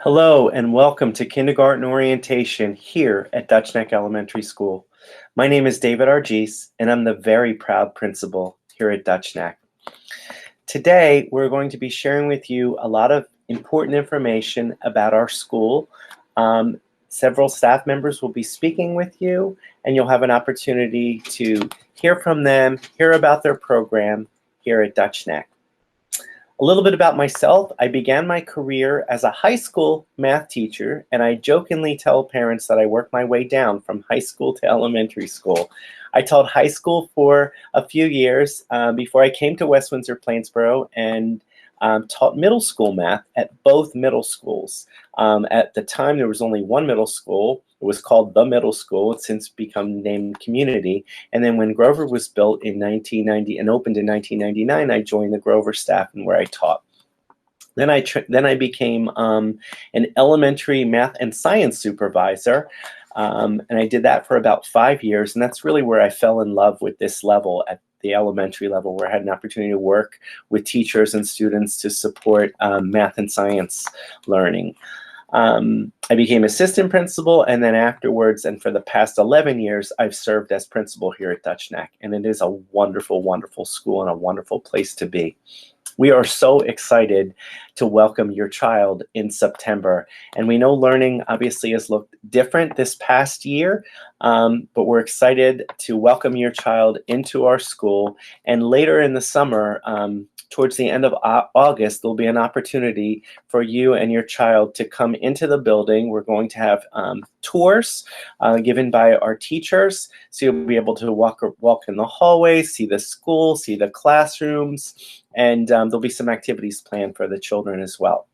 Hello and welcome to Kindergarten Orientation here at Dutch Neck Elementary School. My name is David Argis and I'm the very proud principal here at Dutch Neck. Today we're going to be sharing with you a lot of important information about our school. Several staff members will be speaking with you and you'll have an opportunity to hear from them, hear about their program here at Dutch Neck. A little bit about myself. I began my career as a high school math teacher, and I jokingly tell parents that I worked my way down from high school to elementary school. I taught high school for a few years before I came to West Windsor Plainsboro and taught middle school math at both middle schools. At the time, there was only one middle school. It was called The Middle School. It's since become named Community. And then when Grover was built in 1990 and opened in 1999, I joined the Grover staff and where I taught. Then I became an elementary math and science supervisor. And I did that for about 5 years. And that's really where I fell in love with this level at the elementary level, where I had an opportunity to work with teachers and students to support math and science learning. I became assistant principal, and then afterwards, and for the past 11 years, I've served as principal here at Dutch Neck, and it is a wonderful, wonderful school and a wonderful place to be. We are so excited to welcome your child in September, and we know learning obviously has looked different this past year, but we're excited to welcome your child into our school, and later in the summer, towards the end of August, there'll be an opportunity for you and your child to come into the building. We're going to have tours given by our teachers, so you'll be able to walk in the hallways, see the school, see the classrooms, and there'll be some activities planned for the children as well.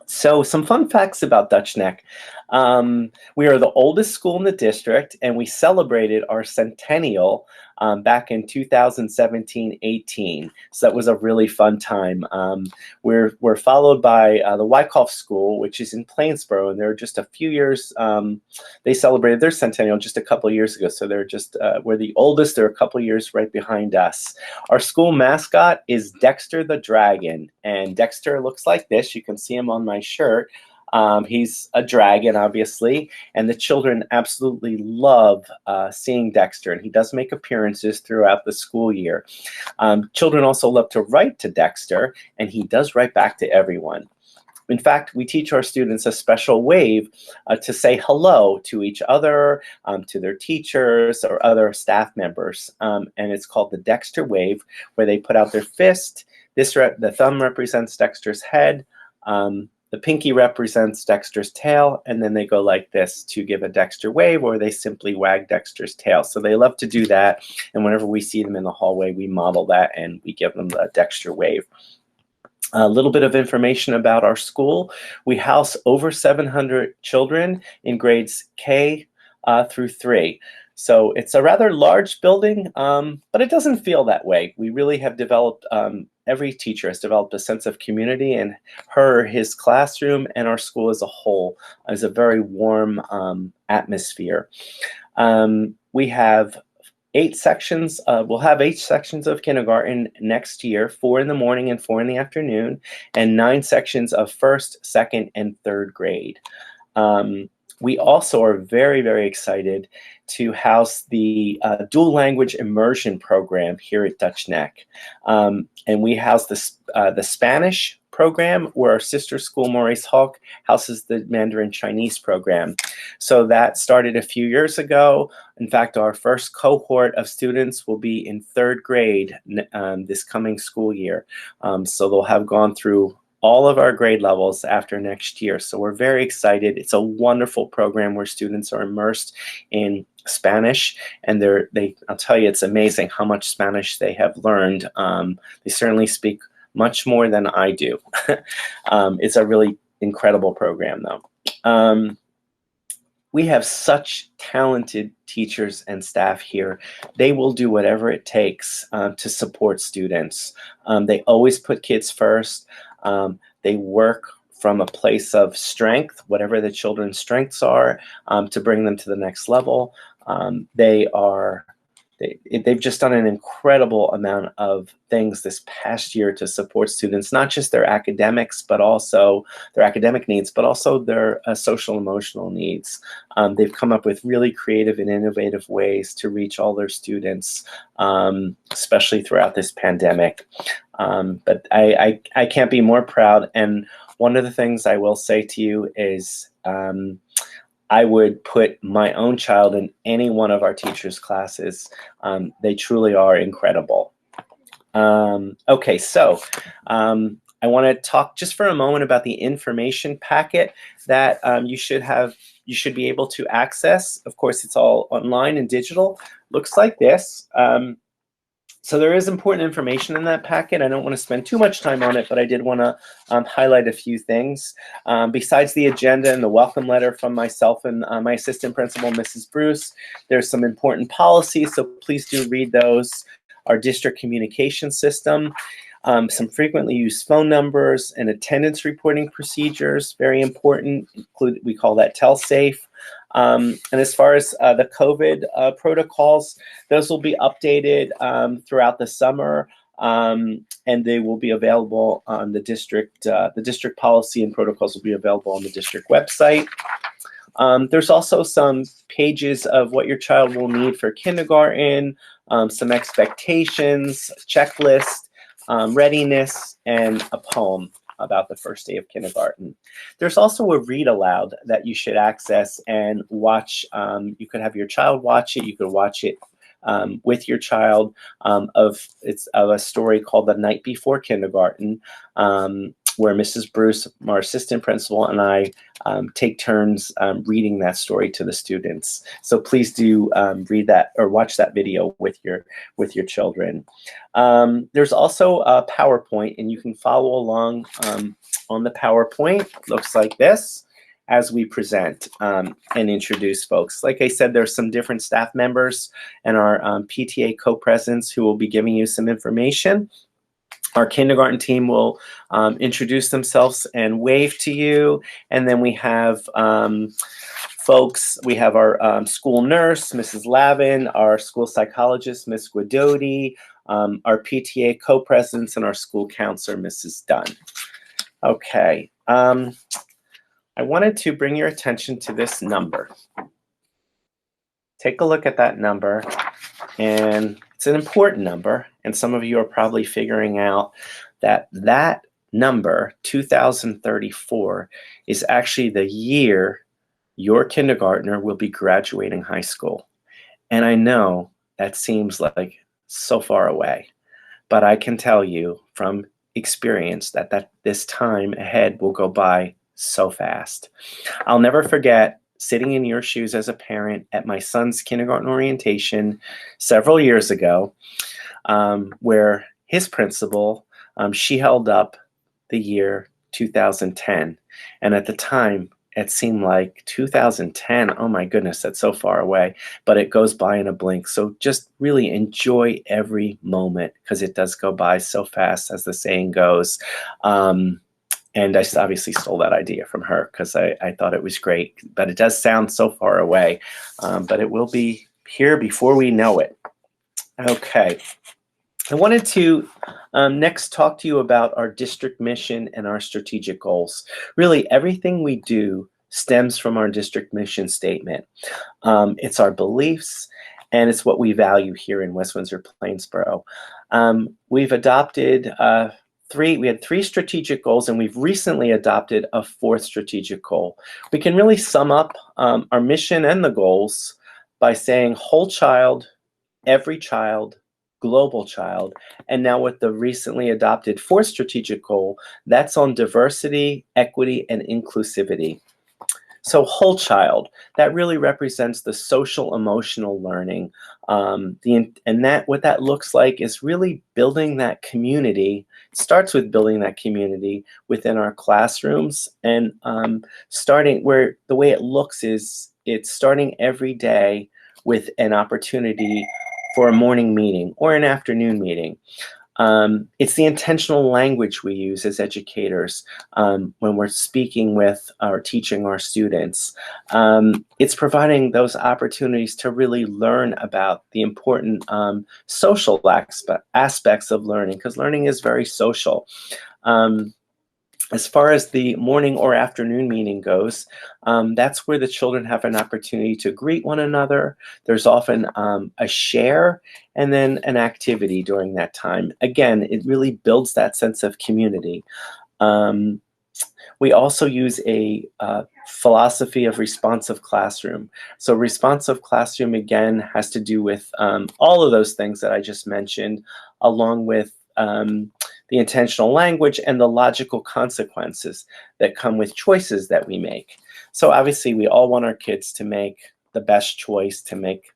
So some fun facts about Dutch Neck. We are the oldest school in the district, and we celebrated our centennial back in 2017-18. So that was a really fun time. We're followed by the Wyckoff School, which is in Plainsboro, and they're just a few years, they celebrated their centennial just a couple of years ago. So they're just, we're the oldest, they're a couple of years right behind us. Our school mascot is Dexter the Dragon, and Dexter looks like this. You can see him on my shirt. He's a dragon, obviously, and the children absolutely love seeing Dexter, and he does make appearances throughout the school year. Children also love to write to Dexter, and he does write back to everyone. In fact, we teach our students a special wave to say hello to each other, to their teachers or other staff members, and it's called the Dexter wave, where they put out their fist. The thumb represents Dexter's head. The pinky represents Dexter's tail, and then they go like this to give a Dexter wave, or they simply wag Dexter's tail. So they love to do that, and whenever we see them in the hallway, we model that and we give them the Dexter wave. A little bit of information about our school. We house over 700 children in grades K through 3. So it's a rather large building, but it doesn't feel that way. We really have developed, every teacher has developed a sense of community, and his classroom and our school as a whole is a very warm atmosphere. We have 8 sections. We'll have 8 sections of kindergarten next year, 4 in the morning and 4 in the afternoon, and 9 sections of 1st, 2nd, and 3rd grade. We also are very, very excited to house the dual language immersion program here at Dutch Neck. And we house the Spanish program, where our sister school, Maurice Hawk, houses the Mandarin Chinese program. So that started a few years ago. In fact, our first cohort of students will be in 3rd grade this coming school year. So they'll have gone through all of our grade levels after next year. So we're very excited. It's a wonderful program where students are immersed in Spanish, and I'll tell you, it's amazing how much Spanish they have learned. They certainly speak much more than I do. It's a really incredible program, though. We have such talented teachers and staff here. They will do whatever it takes to support students. They always put kids first. They work from a place of strength, whatever the children's strengths are, to bring them to the next level. They they've just done an incredible amount of things this past year to support students, not just their academics, but also their academic needs, but also their social emotional needs. They've come up with really creative and innovative ways to reach all their students, especially throughout this pandemic. But I can't be more proud. And one of the things I will say to you is I would put my own child in any one of our teachers' classes. They truly are incredible. Okay, so I want to talk just for a moment about the information packet that you should be able to access. Of course, it's all online and digital. Looks like this. So there is important information in that packet. I don't want to spend too much time on it, but I did want to highlight a few things. Besides the agenda and the welcome letter from myself and my assistant principal, Mrs. Bruce, there's some important policies, so please do read those. Our district communication system, some frequently used phone numbers and attendance reporting procedures, very important. We call that TelSafe. And as far as the COVID protocols, those will be updated throughout the summer, and they will be available on the district policy and protocols will be available on the district website. There's also some pages of what your child will need for kindergarten, some expectations, checklist, readiness, and a poem about the first day of kindergarten. There's also a read aloud that you should access and watch. You could have your child watch it. You could watch it with your child of a story called The Night Before Kindergarten, where Mrs. Bruce, our assistant principal, and I take turns reading that story to the students. So please do read that or watch that video with your children. There's also a PowerPoint, and you can follow along on the PowerPoint. Looks like this as we present and introduce folks. Like I said, there's some different staff members and our PTA co-presidents who will be giving you some information. Our kindergarten team will introduce themselves and wave to you. And then we have folks, we have our school nurse, Mrs. Lavin, our school psychologist, Ms. Guidotti, our PTA co-presidents, and our school counselor, Mrs. Dunn. Okay, I wanted to bring your attention to this number. Take a look at that number, and it's an important number, and some of you are probably figuring out that that number, 2034, is actually the year your kindergartner will be graduating high school. And I know that seems like so far away, but I can tell you from experience that this time ahead will go by so fast. I'll never forget sitting in your shoes as a parent at my son's kindergarten orientation several years ago, where his principal, she held up the year 2010. And at the time, it seemed like 2010, oh my goodness, that's so far away, but it goes by in a blink. So just really enjoy every moment because it does go by so fast, as the saying goes. And I obviously stole that idea from her because I thought it was great, but it does sound so far away, but it will be here before we know it. Okay, I wanted to next talk to you about our district mission and our strategic goals. Really, everything we do stems from our district mission statement. It's our beliefs, and it's what we value here in West Windsor-Plainsboro. We've adopted we had 3 strategic goals, and we've recently adopted a 4th strategic goal. We can really sum up our mission and the goals by saying whole child, every child, global child, and now with the recently adopted 4th strategic goal, that's on diversity, equity, and inclusivity. So whole child, that really represents the social emotional learning. What that looks like is really building that community. It starts with building that community within our classrooms, and starting where the way it looks is it's starting every day with an opportunity for a morning meeting or an afternoon meeting. It's the intentional language we use as educators when we're speaking with or teaching our students. It's providing those opportunities to really learn about the important social aspects of learning, because learning is very social. As far as the morning or afternoon meeting goes, that's where the children have an opportunity to greet one another. There's often a share and then an activity during that time. Again, it really builds that sense of community. We also use a philosophy of responsive classroom. So responsive classroom, again, has to do with all of those things that I just mentioned, along with the intentional language and the logical consequences that come with choices that we make. So obviously we all want our kids to make the best choice, to make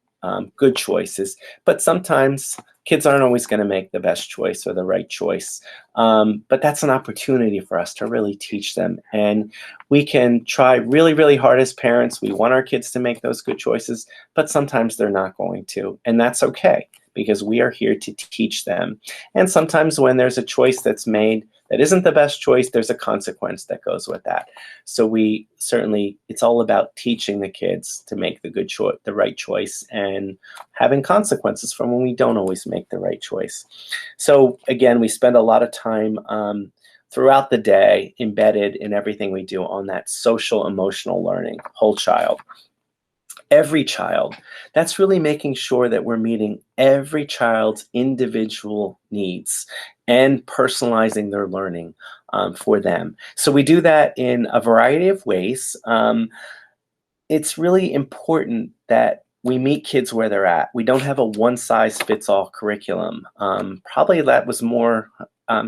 good choices, but sometimes kids aren't always going to make the best choice or the right choice. But that's an opportunity for us to really teach them. And we can try really, really hard as parents. We want our kids to make those good choices, but sometimes they're not going to. And that's okay, because we are here to teach them. And sometimes when there's a choice that's made that isn't the best choice, there's a consequence that goes with that. So we certainly, it's all about teaching the kids to make the good choice, the right choice, and having consequences from when we don't always make the right choice. So again, we spend a lot of time throughout the day embedded in everything we do on that social emotional learning, whole child. Every child. That's really making sure that we're meeting every child's individual needs and personalizing their learning for them. So we do that in a variety of ways. It's really important that we meet kids where they're at. We don't have a one-size-fits-all curriculum. Probably that was more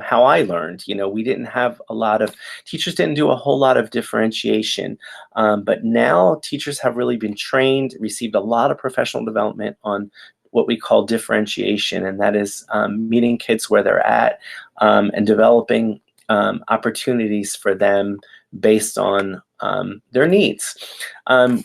how I learned. You know, we didn't have a lot of, teachers didn't do a whole lot of differentiation. But now teachers have really been trained, received a lot of professional development on what we call differentiation, and that is meeting kids where they're at and developing opportunities for them based on their needs.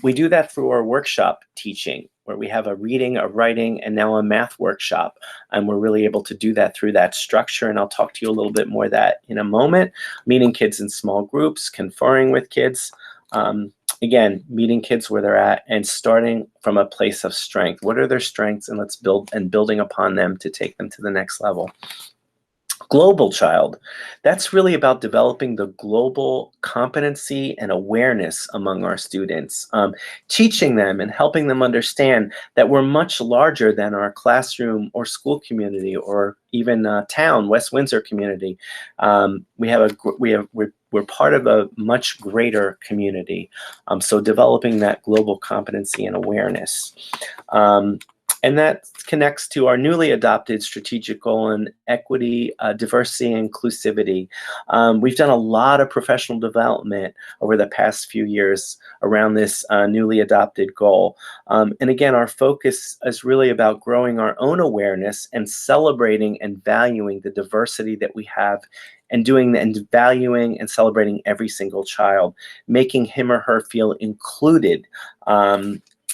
We do that through our workshop teaching, where we have a reading, a writing, and now a math workshop. And we're really able to do that through that structure. And I'll talk to you a little bit more of that in a moment. Meeting kids in small groups, conferring with kids. Again, meeting kids where they're at and starting from a place of strength. What are their strengths? And let's building upon them to take them to the next level. Global child, that's really about developing the global competency and awareness among our students, teaching them and helping them understand that we're much larger than our classroom or school community or even town, West Windsor community. We're part of a much greater community. So developing that global competency and awareness. And that connects to our newly adopted strategic goal in equity, diversity, and inclusivity. We've done a lot of professional development over the past few years around this newly adopted goal. And again, our focus is really about growing our own awareness and celebrating and valuing the diversity that we have, and valuing and celebrating every single child, making him or her feel included.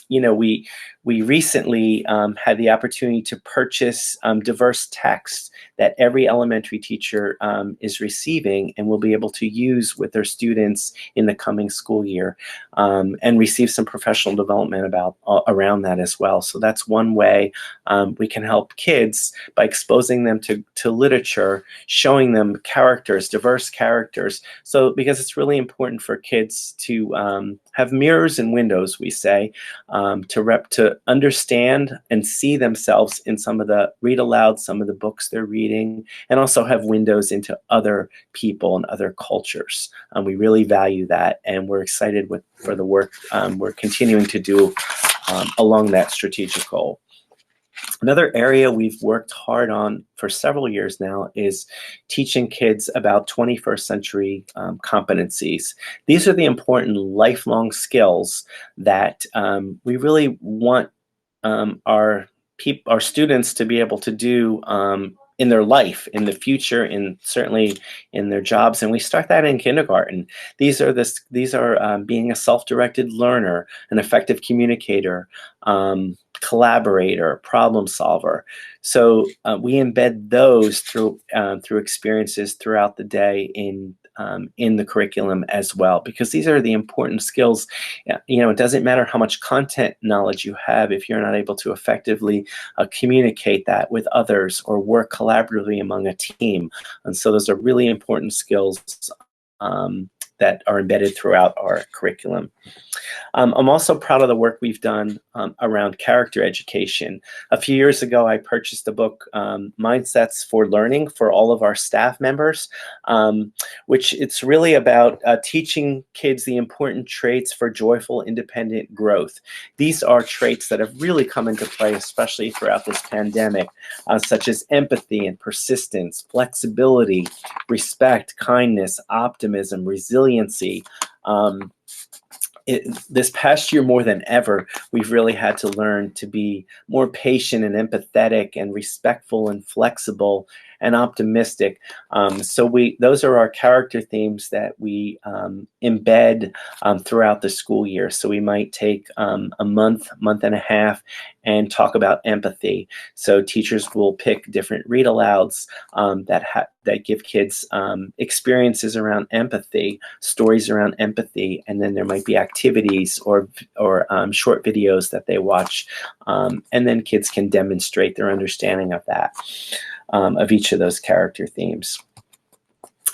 You know, we recently had the opportunity to purchase diverse texts that every elementary teacher is receiving and will be able to use with their students in the coming school year, and receive some professional development around that as well. So that's one way we can help kids by exposing them to literature, showing them characters, diverse characters. So because it's really important for kids to have mirrors and windows, we say, to understand and see themselves in read aloud some of the books they're reading, and also have windows into other people and other cultures. We really value that, and we're excited for the work we're continuing to do along that strategic goal. Another area we've worked hard on for several years now is teaching kids about 21st century competencies. These are the important lifelong skills that we really want our students to be able to do in their life, in the future, in certainly in their jobs, and we start that in kindergarten. These are being a self-directed learner, an effective communicator, collaborator, problem solver. So we embed those through experiences throughout the day in the curriculum as well, because these are the important skills. It doesn't matter how much content knowledge you have if you're not able to effectively communicate that with others or work collaboratively among a team. And so those are really important skills that are embedded throughout our curriculum. I'm also proud of the work we've done around character education. A few years ago, I purchased a book, Mindsets for Learning, for all of our staff members, which it's really about teaching kids the important traits for joyful, independent growth. These are traits that have really come into play, especially throughout this pandemic, such as empathy and persistence, flexibility, respect, kindness, optimism, resiliency. This past year, more than ever, we've really had to learn to be more patient and empathetic and respectful and flexible and optimistic. So those are our character themes that we embed throughout the school year. So we might take a month and a half and talk about empathy. So teachers will pick different read alouds that give kids experiences around empathy, stories around empathy, and then there might be activities or short videos that they watch, and then kids can demonstrate their understanding of that, of each of those character themes.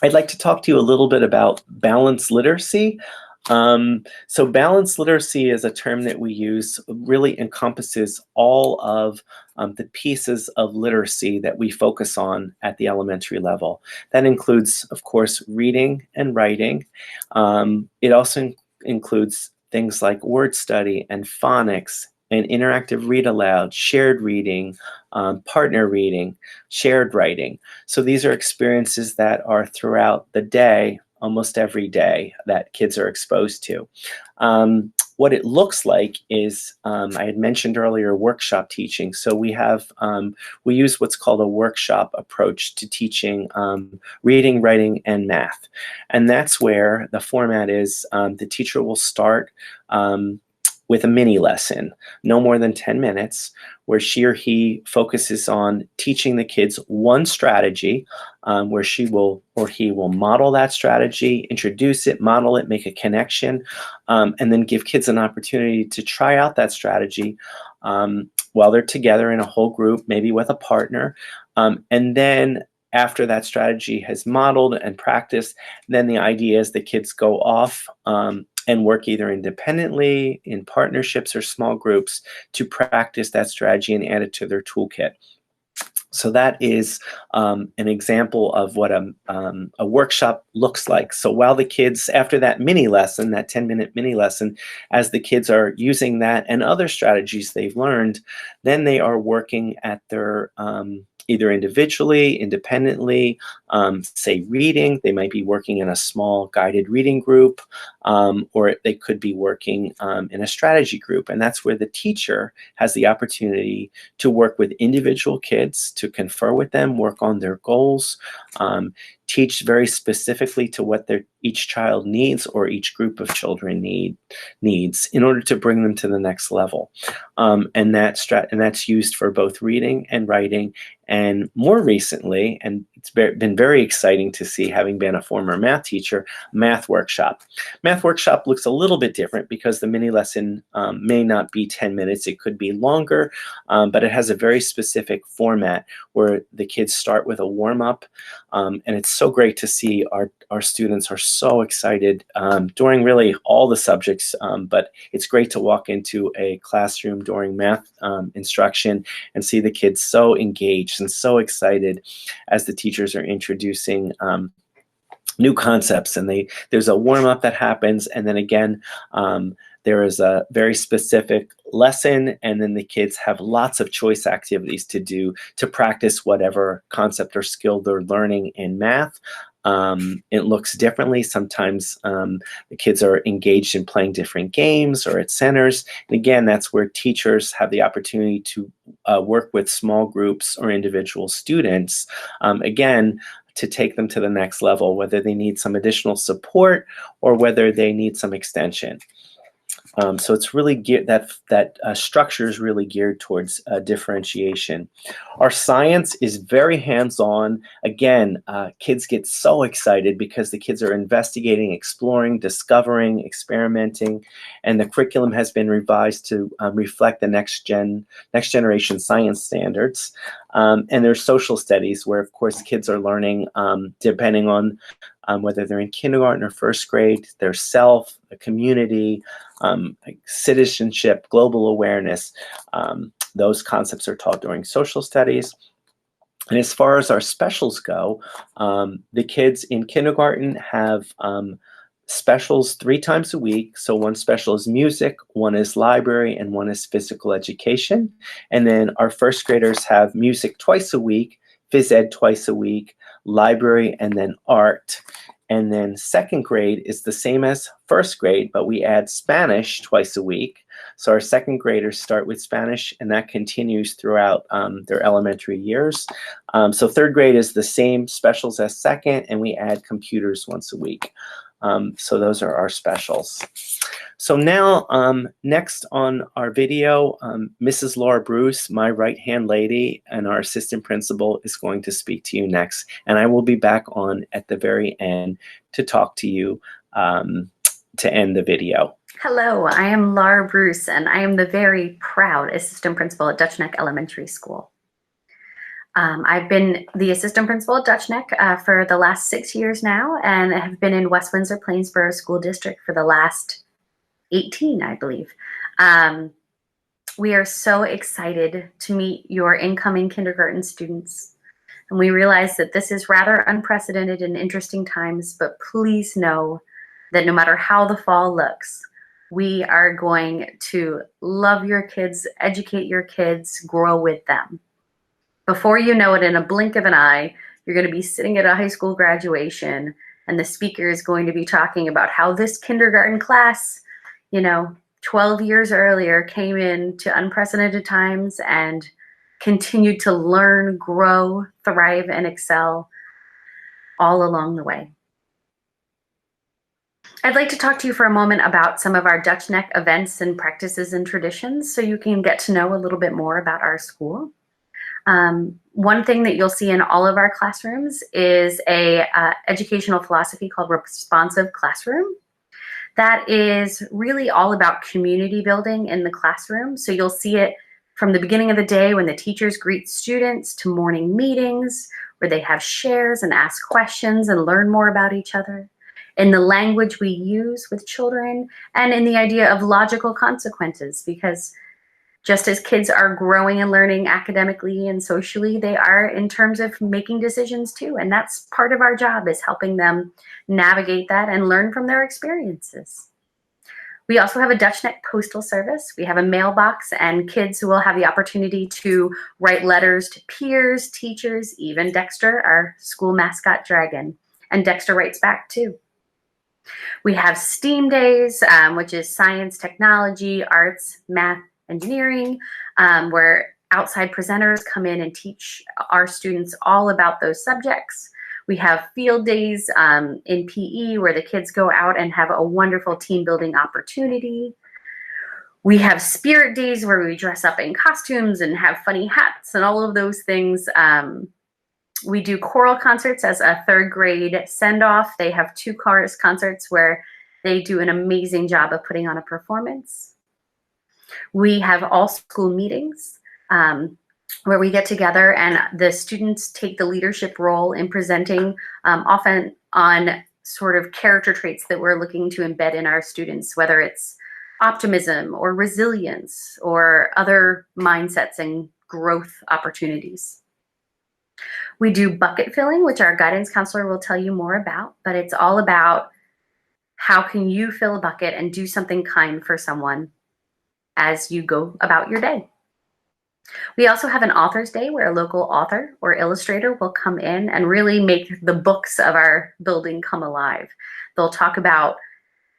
I'd like to talk to you a little bit about balanced literacy. So balanced literacy is a term that we use, really encompasses all of the pieces of literacy that we focus on at the elementary level. That includes, of course, reading and writing. It also includes things like word study and phonics and interactive read aloud, shared reading, partner reading, shared writing. So these are experiences that are throughout the day, almost every day, that kids are exposed to. What it looks like is, I had mentioned earlier, workshop teaching. So we use what's called a workshop approach to teaching reading, writing, and math. And that's where the format is, the teacher will start with a mini lesson, no more than 10 minutes, where she or he focuses on teaching the kids one strategy, where she will or he will model that strategy, introduce it, model it, make a connection, and then give kids an opportunity to try out that strategy while they're together in a whole group, maybe with a partner. And then after that strategy has modeled and practiced, then the idea is the kids go off and work either independently, in partnerships, or small groups to practice that strategy and add it to their toolkit. So that is an example of what a workshop looks like. So while the kids, after that mini lesson, that 10-minute mini lesson, as the kids are using that and other strategies they've learned, then they are working at their either individually, independently, say reading. They might be working in a small guided reading group, or they could be working in a strategy group. And that's where the teacher has the opportunity to work with individual kids, to confer with them, work on their goals, teach very specifically to what each child needs or each group of children needs in order to bring them to the next level. And that's used for both reading and writing. And more recently, and it's been very exciting to see, having been a former math teacher, math workshop. Math workshop looks a little bit different because the mini lesson may not be 10 minutes. It could be longer, but it has a very specific format where the kids start with a warm-up. And it's so great to see our students are so excited during really all the subjects, but it's great to walk into a classroom during math instruction and see the kids so engaged and so excited as the teachers are introducing new concepts. And there's a warm-up that happens, and then again, there is a very specific lesson, and then the kids have lots of choice activities to do to practice whatever concept or skill they're learning in math. It looks differently. Sometimes the kids are engaged in playing different games or at centers. And again, that's where teachers have the opportunity to work with small groups or individual students, again, to take them to the next level, whether they need some additional support or whether they need some extension. So it's really geared, that structure is really geared towards differentiation. Our science is very hands-on. Again, kids get so excited because the kids are investigating, exploring, discovering, experimenting, and the curriculum has been revised to reflect the next generation science standards. And there's social studies where, of course, kids are learning depending on whether they're in kindergarten or first grade, their self, the community, like citizenship, global awareness. Those concepts are taught during social studies. And as far as our specials go, the kids in kindergarten have specials 3 times a week. So one special is music, one is library, and one is physical education. And then our first graders have music twice a week, phys ed twice a week, library, and then art. And then second grade is the same as first grade, but we add Spanish twice a week. So our second graders start with Spanish, and that continues throughout their elementary years. So third grade is the same specials as second, and we add computers once a week. So those are our specials. So now, next on our video, Mrs. Laura Bruce, my right-hand lady and our assistant principal, is going to speak to you next. And I will be back on at the very end to talk to you to end the video. Hello, I am Laura Bruce, and I am the very proud assistant principal at Dutch Neck Elementary School. I've been the assistant principal at Dutch Neck for the last 6 years now, and have been in West Windsor Plainsboro School District for the last 18, I believe. We are so excited to meet your incoming kindergarten students. And we realize that this is rather unprecedented and interesting times, but please know that no matter how the fall looks, we are going to love your kids, educate your kids, grow with them. Before you know it, in a blink of an eye, you're going to be sitting at a high school graduation, and the speaker is going to be talking about how this kindergarten class, 12 years earlier, came in to unprecedented times and continued to learn, grow, thrive, and excel all along the way. I'd like to talk to you for a moment about some of our Dutch Neck events and practices and traditions so you can get to know a little bit more about our school. One thing that you'll see in all of our classrooms is a educational philosophy called Responsive Classroom. That is really all about community building in the classroom. So you'll see it from the beginning of the day when the teachers greet students to morning meetings where they have shares and ask questions and learn more about each other, in the language we use with children, and in the idea of logical consequences, because just as kids are growing and learning academically and socially, they are in terms of making decisions too. And that's part of our job, is helping them navigate that and learn from their experiences. We also have a Dutch Neck postal service. We have a mailbox, and kids will have the opportunity to write letters to peers, teachers, even Dexter, our school mascot dragon. And Dexter writes back too. We have STEAM days, which is science, technology, arts, math, engineering, where outside presenters come in and teach our students all about those subjects. We have field days in PE where the kids go out and have a wonderful team building opportunity. We have spirit days where we dress up in costumes and have funny hats and all of those things. We do choral concerts as a third grade send-off. They have 2 chorus concerts where they do an amazing job of putting on a performance. We have all school meetings where we get together and the students take the leadership role in presenting, often on sort of character traits that we're looking to embed in our students, whether it's optimism or resilience or other mindsets and growth opportunities. We do bucket filling, which our guidance counselor will tell you more about, but it's all about how can you fill a bucket and do something kind for someone as you go about your day. We also have an author's day where a local author or illustrator will come in and really make the books of our building come alive. They'll talk about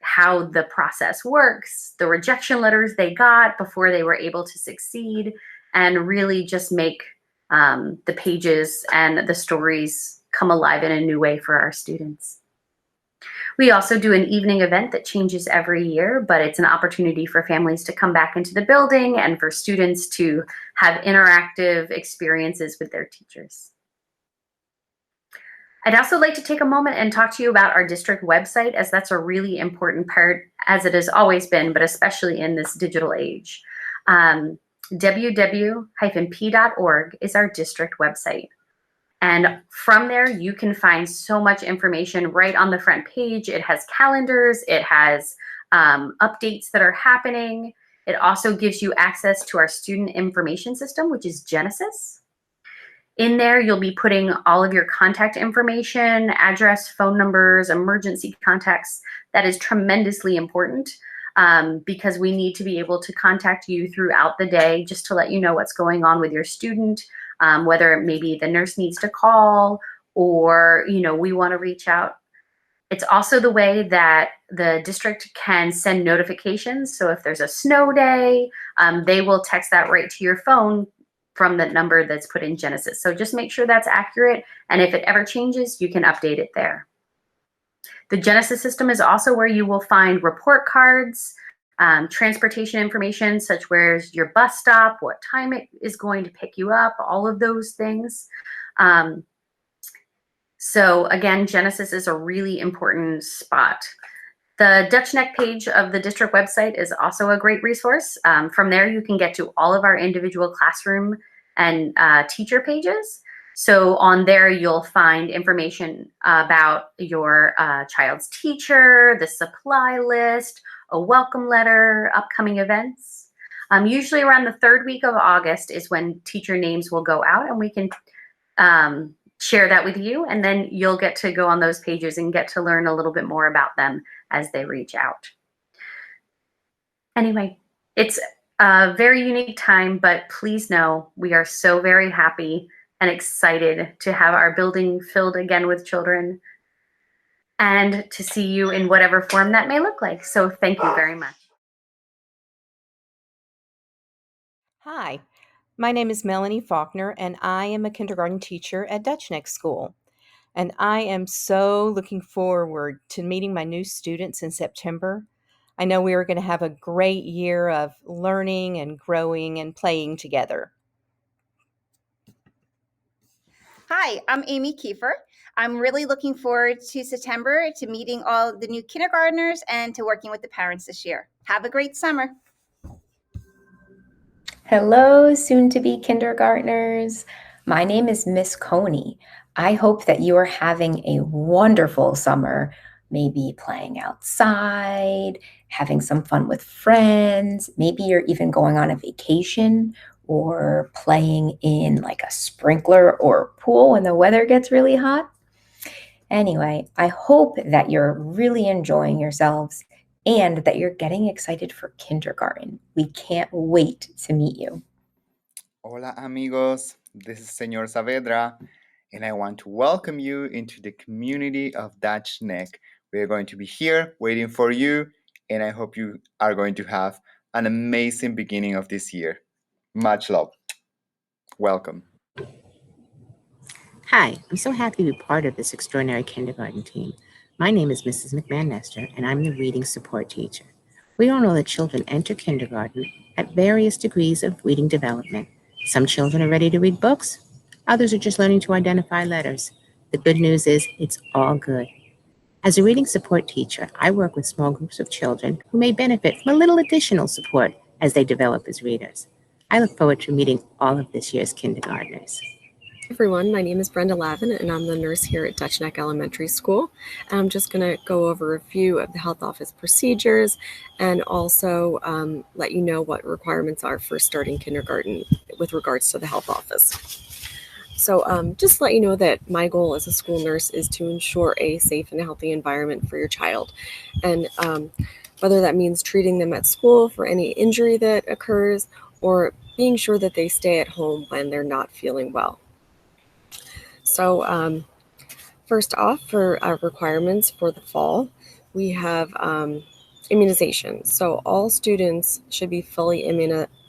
how the process works, the rejection letters they got before they were able to succeed, and really just make the pages and the stories come alive in a new way for our students. We also do an evening event that changes every year, but it's an opportunity for families to come back into the building and for students to have interactive experiences with their teachers. I'd also like to take a moment and talk to you about our district website, as that's a really important part, as it has always been, but especially in this digital age. www.p.org is our district website. And from there, you can find so much information right on the front page. It has calendars, it has updates that are happening. It also gives you access to our student information system, which is Genesis. In there, you'll be putting all of your contact information, address, phone numbers, emergency contacts. That is tremendously important because we need to be able to contact you throughout the day just to let you know what's going on with your student, whether maybe the nurse needs to call or, we want to reach out. It's also the way that the district can send notifications. So if there's a snow day, they will text that right to your phone from the number that's put in Genesis. So just make sure that's accurate. And if it ever changes, you can update it there. The Genesis system is also where you will find report cards, transportation information, such where's your bus stop, what time it is going to pick you up, all of those things. So again, Genesis is a really important spot. The Dutch Neck page of the district website is also a great resource. From there, you can get to all of our individual classroom and teacher pages. So on there, you'll find information about your child's teacher, the supply list, a welcome letter, upcoming events. Usually around the third week of August is when teacher names will go out, and we can share that with you, and then you'll get to go on those pages and get to learn a little bit more about them as they reach out. Anyway, it's a very unique time, but please know we are so very happy and excited to have our building filled again with children and to see you in whatever form that may look like. So thank you very much. Hi, my name is Melanie Faulkner, and I am a kindergarten teacher at Dutch Neck School. And I am so looking forward to meeting my new students in September. I know we are going to have a great year of learning and growing and playing together. Hi, I'm Amy Kiefer. I'm really looking forward to September, to meeting all the new kindergartners and to working with the parents this year. Have a great summer. Hello, soon-to-be kindergartners. My name is Miss Coney. I hope that you are having a wonderful summer, maybe playing outside, having some fun with friends. Maybe you're even going on a vacation or playing in like a sprinkler or pool when the weather gets really hot. Anyway, I hope that you're really enjoying yourselves and that you're getting excited for kindergarten. We can't wait to meet you. Hola amigos, this is Señor Saavedra, and I want to welcome you into the community of Dutch Neck. We are going to be here waiting for you, and I hope you are going to have an amazing beginning of this year. Much love. Welcome. Hi, I'm so happy to be part of this extraordinary kindergarten team. My name is Mrs. McMahon-Nestor, and I'm the reading support teacher. We all know that children enter kindergarten at various degrees of reading development. Some children are ready to read books. Others are just learning to identify letters. The good news is it's all good. As a reading support teacher, I work with small groups of children who may benefit from a little additional support as they develop as readers. I look forward to meeting all of this year's kindergartners. Everyone, my name is Brenda Lavin, and I'm the nurse here at Dutch Neck Elementary School. And I'm just going to go over a few of the health office procedures and also let you know what requirements are for starting kindergarten with regards to the health office. So just to let you know that my goal as a school nurse is to ensure a safe and healthy environment for your child. And whether that means treating them at school for any injury that occurs or being sure that they stay at home when they're not feeling well. So first off, for our requirements for the fall, we have immunization. So all students should be fully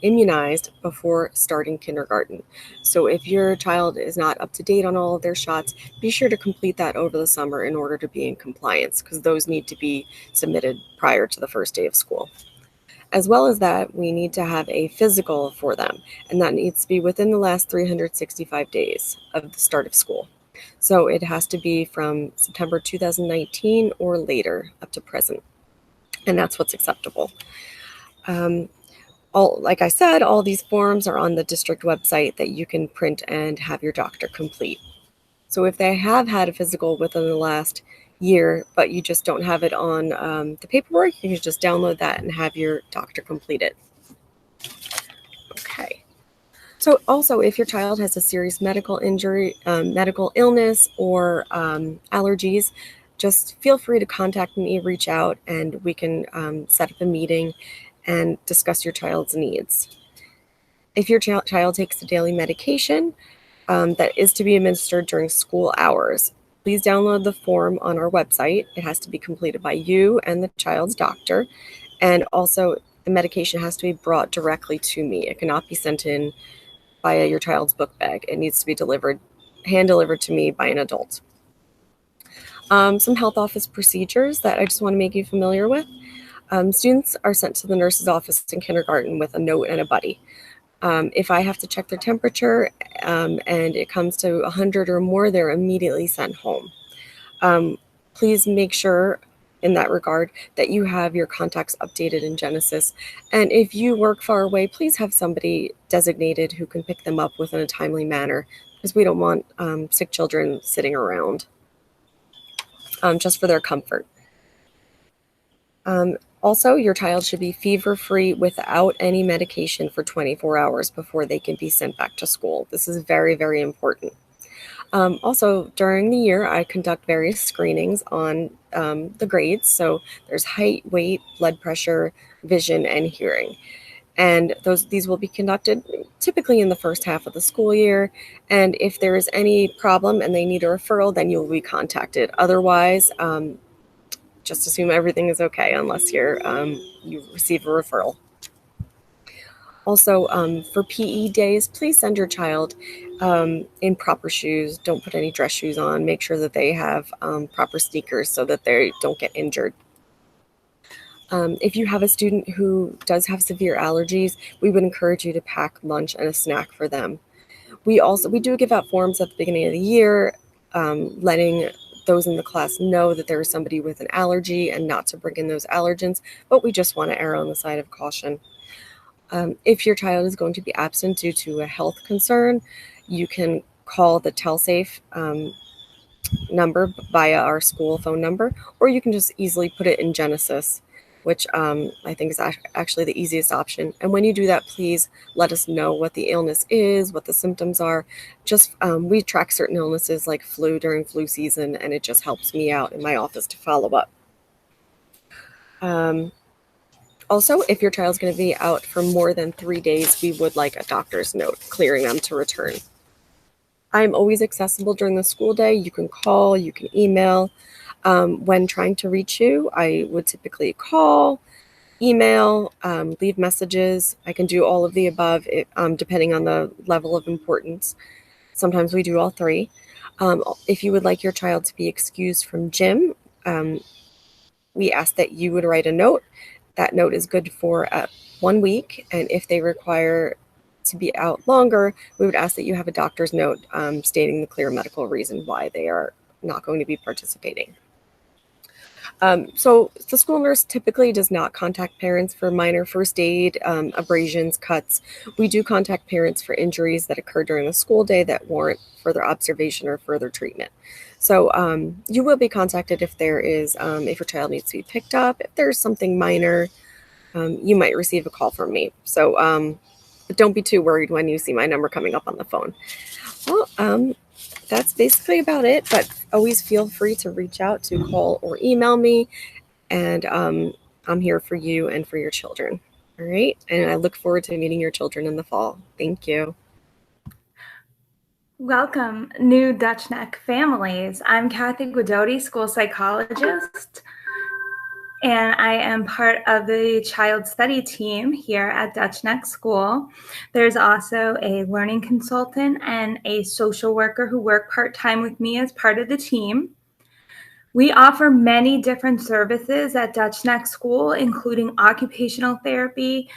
immunized before starting kindergarten. So if your child is not up to date on all of their shots, be sure to complete that over the summer in order to be in compliance, because those need to be submitted prior to the first day of school. As well as that, we need to have a physical for them, and that needs to be within the last 365 days of the start of school. So it has to be from September 2019 or later up to present. And that's what's acceptable. Like I said, all these forms are on the district website that you can print and have your doctor complete. So if they have had a physical within the last year, but you just don't have it on the paperwork, you can just download that and have your doctor complete it. Okay. So also, if your child has a serious medical injury, medical illness, or allergies, just feel free to contact me, reach out, and we can set up a meeting and discuss your child's needs. If your child takes a daily medication that is to be administered during school hours, please download the form on our website. It has to be completed by you and the child's doctor. And also, the medication has to be brought directly to me. It cannot be sent in via your child's book bag. It needs to be hand-delivered to me by an adult. Some health office procedures that I just want to make you familiar with. Students are sent to the nurse's office in kindergarten with a note and a buddy. If I have to check their temperature and it comes to 100 or more, they're immediately sent home. Please make sure in that regard that you have your contacts updated in Genesis. And if you work far away, please have somebody designated who can pick them up within a timely manner, because we don't want sick children sitting around. Just for their comfort. Also, your child should be fever-free without any medication for 24 hours before they can be sent back to school. This is very, very important. Also, during the year, I conduct various screenings on the grades. So there's height, weight, blood pressure, vision, and hearing. And these will be conducted typically in the first half of the school year. And if there is any problem and they need a referral, then you'll be contacted. Otherwise, just assume everything is okay unless you receive a referral. Also, for PE days, please send your child in proper shoes. Don't put any dress shoes on. Make sure that they have proper sneakers so that they don't get injured. If you have a student who does have severe allergies, we would encourage you to pack lunch and a snack for them. We do give out forms at the beginning of the year, letting those in the class know that there is somebody with an allergy and not to bring in those allergens, but we just want to err on the side of caution. If your child is going to be absent due to a health concern, you can call the TelSafe number via our school phone number, or you can just easily put it in Genesis, which I think is actually the easiest option. And when you do that, please let us know what the illness is, what the symptoms are. Just we track certain illnesses like flu during flu season, and it just helps me out in my office to follow up. Also, if your child's going to be out for more than 3 days, we would like a doctor's note clearing them to return. I'm always accessible during the school day. You can call, you can email. When trying to reach you, I would typically call, email, leave messages. I can do all of the above, depending on the level of importance. Sometimes we do all three. If you would like your child to be excused from gym, we ask that you would write a note. That note is good for 1 week, and if they require to be out longer, we would ask that you have a doctor's note stating the clear medical reason why they are not going to be participating. So the school nurse typically does not contact parents for minor first aid, abrasions, cuts. We do contact parents for injuries that occur during the school day that warrant further observation or further treatment. So you will be contacted if if your child needs to be picked up. If there's something minor, you might receive a call from me. So but don't be too worried when you see my number coming up on the phone. Well, that's basically about it, but always feel free to reach out, to call or email me, and I'm here for you and for your children. All right, and I look forward to meeting your children in the fall. Thank you. Welcome, new Dutch Neck families. I'm Kathy Guidotti, school psychologist, and I am part of the child study team here at Dutch Neck School. There's also a learning consultant and a social worker who work part-time with me as part of the team. We offer many different services at Dutch Neck School, including occupational therapy,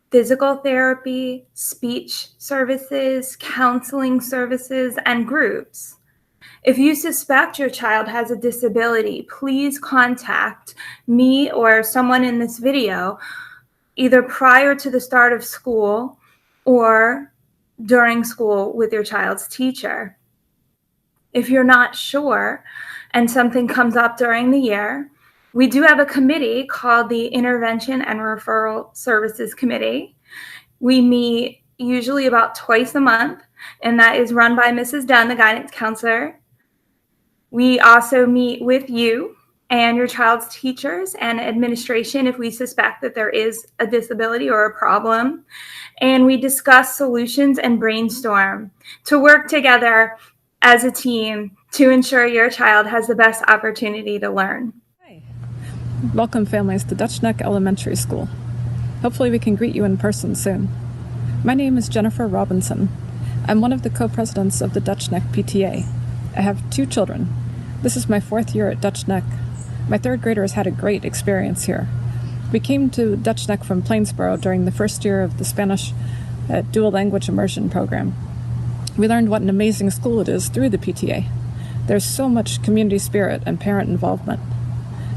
physical therapy, speech services, counseling services, and groups. If you suspect your child has a disability, please contact me or someone in this video either prior to the start of school or during school with your child's teacher. If you're not sure and something comes up during the year, we do have a committee called the Intervention and Referral Services Committee. We meet usually about twice a month, and that is run by Mrs. Dunn, the guidance counselor. We also meet with you and your child's teachers and administration if we suspect that there is a disability or a problem. And we discuss solutions and brainstorm to work together as a team to ensure your child has the best opportunity to learn. Hi. Welcome families to Dutch Neck Elementary School. Hopefully we can greet you in person soon. My name is Jennifer Robinson. I'm one of the co-presidents of the Dutch Neck PTA. I have 2 children. This is my 4th year at Dutch Neck. My 3rd graders had a great experience here. We came to Dutch Neck from Plainsboro during the first year of the Spanish dual language immersion program. We learned what an amazing school it is through the PTA. There's so much community spirit and parent involvement.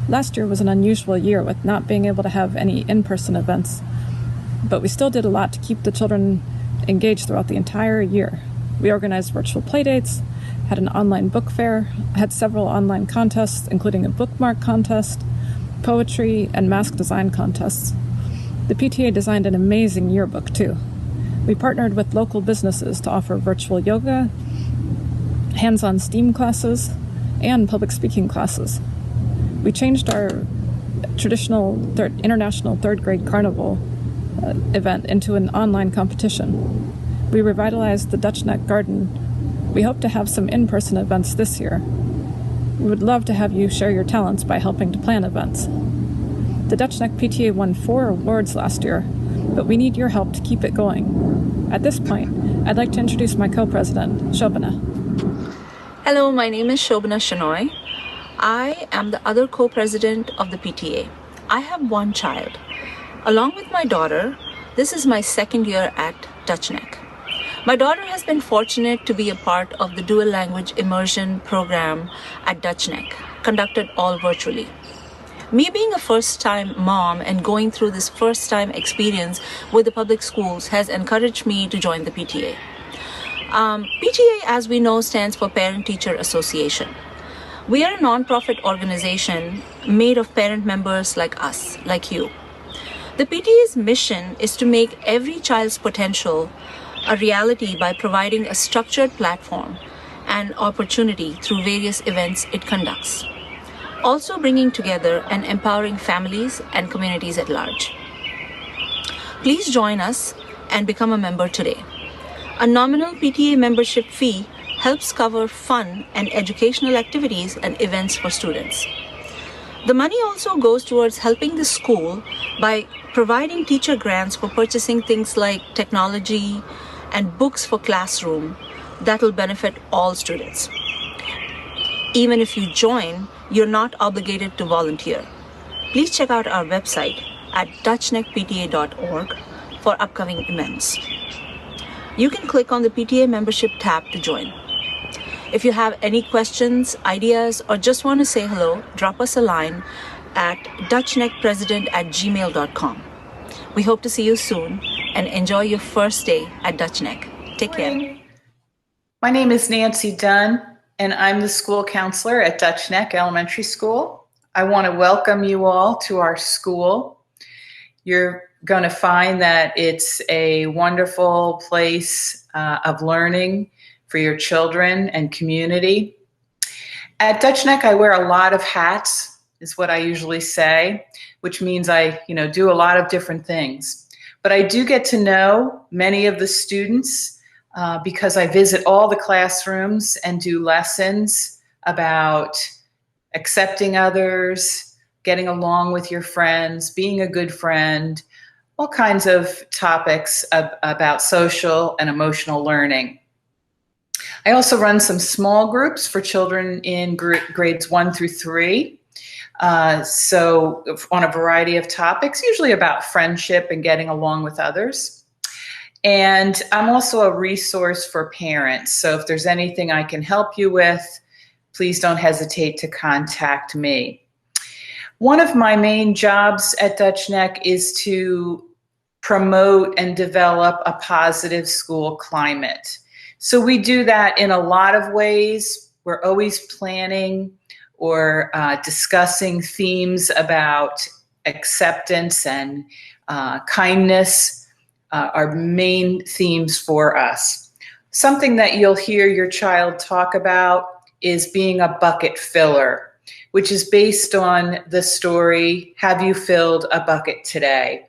Last year was an unusual year with not being able to have any in-person events, but we still did a lot to keep the children engaged throughout the entire year. We organized virtual playdates, had an online book fair, had several online contests, including a bookmark contest, poetry, and mask design contests. The PTA designed an amazing yearbook, too. We partnered with local businesses to offer virtual yoga, hands-on STEAM classes, and public speaking classes. We changed our traditional international 3rd grade carnival event into an online competition. We revitalized the Dutch Neck Garden. We hope to have some in-person events this year. We would love to have you share your talents by helping to plan events. The Dutch Neck PTA won 4 awards last year, but we need your help to keep it going. At this point, I'd like to introduce my co-president, Shobana. Hello, my name is Shobana Shenoy. I am the other co-president of the PTA. I have 1 child. Along with my daughter, this is my 2nd year at Dutch Neck. My daughter has been fortunate to be a part of the dual language immersion program at Dutch Neck, conducted all virtually. Me being a first-time mom and going through this first-time experience with the public schools has encouraged me to join the PTA. PTA, as we know, stands for Parent-Teacher Association. We are a nonprofit organization made of parent members like us, like you. The PTA's mission is to make every child's potential a reality by providing a structured platform and opportunity through various events it conducts, also bringing together and empowering families and communities at large. Please join us and become a member today. A nominal PTA membership fee helps cover fun and educational activities and events for students. The money also goes towards helping the school by providing teacher grants for purchasing things like technology and books for classroom that will benefit all students. Even if you join, you're not obligated to volunteer. Please check out our website at dutchneckpta.org for upcoming events. You can click on the PTA membership tab to join. If you have any questions, ideas, or just want to say hello, drop us a line at dutchneckpresident@gmail.com. We hope to see you soon and enjoy your first day at Dutch Neck. Take care. My name is Nancy Dunn, and I'm the school counselor at Dutch Neck Elementary School. I want to welcome you all to our school. You're going to find that it's a wonderful place of learning for your children and community. At Dutch Neck, I wear a lot of hats. is what I usually say, which means I, do a lot of different things. But I do get to know many of the students because I visit all the classrooms and do lessons about accepting others, getting along with your friends, being a good friend, all kinds of topics about social and emotional learning. I also run some small groups for children in grades 1 through 3. So on a variety of topics, usually about friendship and getting along with others. And I'm also a resource for parents. So if there's anything I can help you with, please don't hesitate to contact me. One of my main jobs at Dutch Neck is to promote and develop a positive school climate. So we do that in a lot of ways. We're always planning or discussing themes about acceptance and kindness are main themes for us. Something that you'll hear your child talk about is being a bucket filler, which is based on the story, Have You Filled a Bucket Today?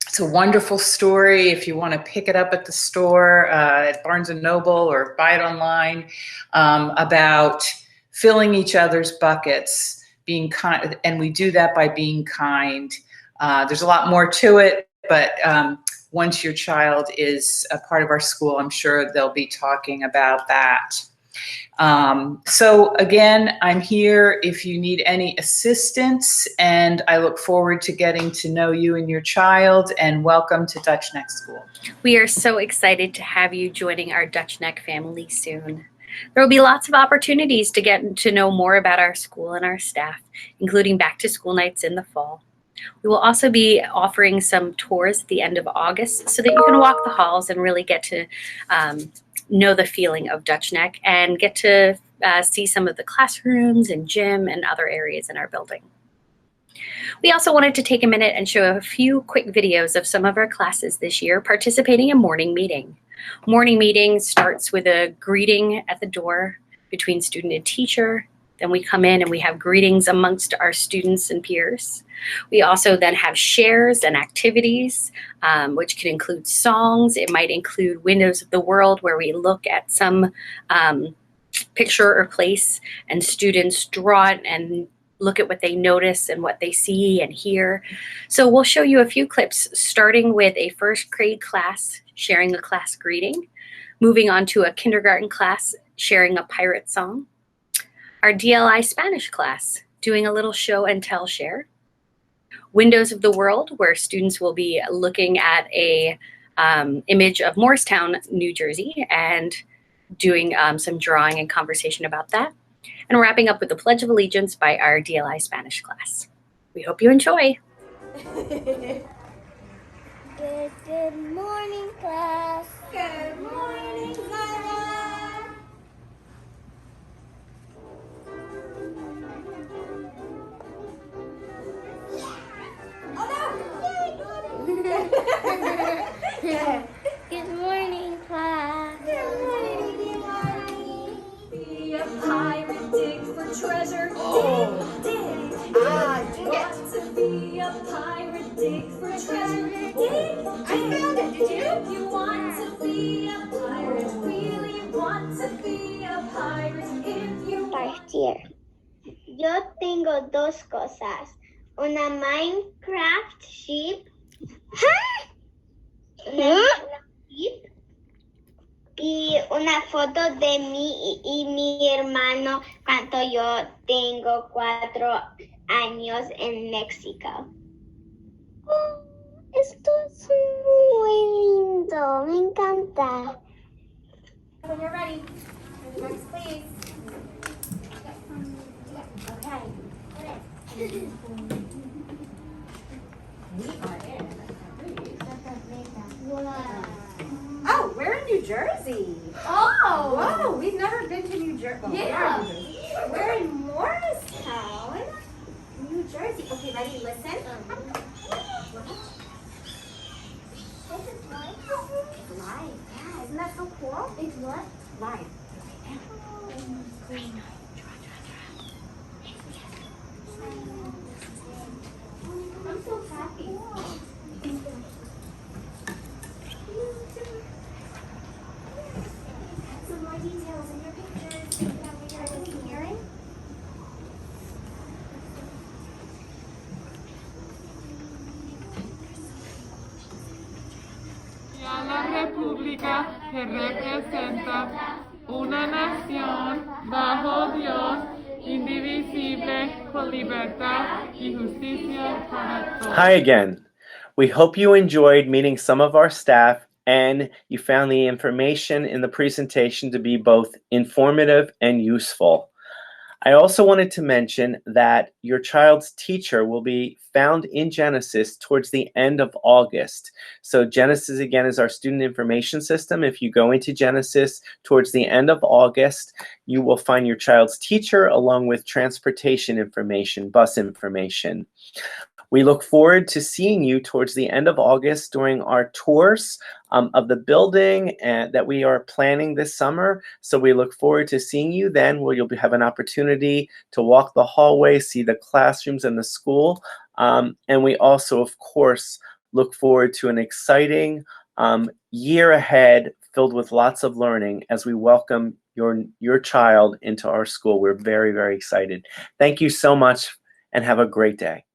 It's a wonderful story. If you want to pick it up at the store, at Barnes & Noble, or buy it online, about filling each other's buckets, being kind, and we do that by being kind. There's a lot more to it, but once your child is a part of our school, I'm sure they'll be talking about that. So again, I'm here if you need any assistance, and I look forward to getting to know you and your child, and welcome to Dutch Neck School. We are so excited to have you joining our Dutch Neck family soon. There will be lots of opportunities to get to know more about our school and our staff, including back to school nights in the fall. We will also be offering some tours at the end of August so that you can walk the halls and really get to know the feeling of Dutch Neck and get to see some of the classrooms and gym and other areas in our building. We also wanted to take a minute and show a few quick videos of some of our classes this year participating in morning meeting. Morning meeting starts with a greeting at the door between student and teacher. Then we come in and we have greetings amongst our students and peers. We also then have shares and activities, which can include songs. It might include Windows of the World, where we look at some picture or place and students draw it and look at what they notice and what they see and hear. So we'll show you a few clips, starting with a first grade class sharing a class greeting, moving on to a kindergarten class sharing a pirate song, our DLI Spanish class doing a little show and tell share, Windows of the World, where students will be looking at a image of Morristown, New Jersey, and doing some drawing and conversation about that, and wrapping up with the Pledge of Allegiance by our DLI Spanish class. We hope you enjoy. Good morning, class. Good morning, Zara. Good morning, class. Good morning, good morning. Be a pirate, dig for treasure. Dig, dig. Want to be a pirate, dig for treasure. Dig, dig. I found it, did you? If you want to be a pirate, really want to be a pirate. If you Partir. Yo tengo dos cosas. Una Minecraft ship. Y una foto de mí y mi hermano cuando yo tengo 4 años en México. Oh, esto es muy lindo, me encanta. When you're ready. Next, please. Okay. We are in. Oh, we're in New Jersey. Oh. Whoa, we've never been to New Jersey. Yeah. We're in Morristown, New Jersey. Okay, ready? Listen. It's live. It's live. Yeah, isn't that so cool? It's what? Live. Green. política que representa una nación bajo Dios, indivisible, con libertad y justicia para todos. Hi again. We hope you enjoyed meeting some of our staff and you found the information in the presentation to be both informative and useful. I also wanted to mention that your child's teacher will be found in Genesis towards the end of August. So Genesis, again, is our student information system. If you go into Genesis towards the end of August, you will find your child's teacher along with transportation information, bus information. We look forward to seeing you towards the end of August during our tours of the building and that we are planning this summer. So we look forward to seeing you then, where you'll have an opportunity to walk the hallway, see the classrooms and the school. And we also, of course, look forward to an exciting year ahead filled with lots of learning as we welcome your child into our school. We're very, very excited. Thank you so much and have a great day.